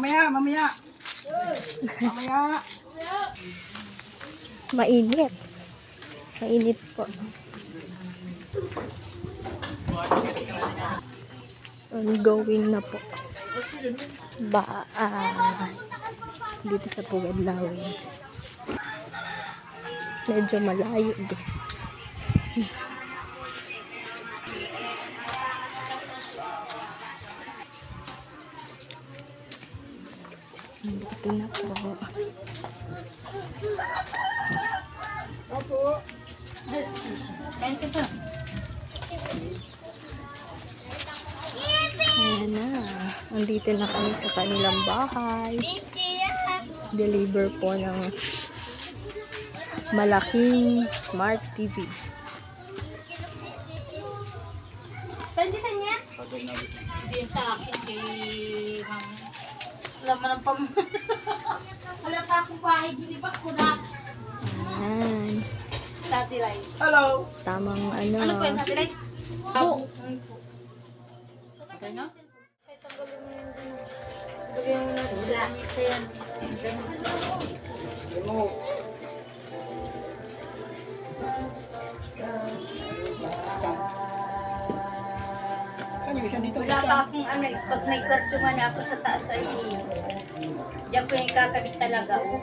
Mamaya. Mamaya. Mainit. Mainit po. Ongoing na po. Dito sa Pugadlawin. Medyo malayo din. Dito na po. Opo. Thank you po. Ayan na. Andito na kami sa kanilang bahay. Deliver po ng malaking smart TV. Saan niya? Hindi sa akin kay mama. Wala man ang wala pa akong bahay. Ginibak ko na. Ayan. Satellite. Hello. Tamang Ano po yung satellite? Oo. Okay na? Lagyan mo na sa misa yan. Remote. Stand. Ano yung isa dito? Wala pa akong ano, pag may kwarto man ako sa taas ay diyan ko yung kakabit talaga. Oh.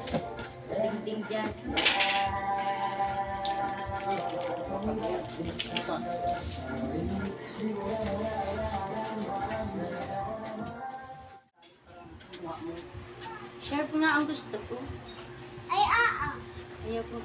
Sa dingding dyan. Share po na ang gusto ko. Ayaw po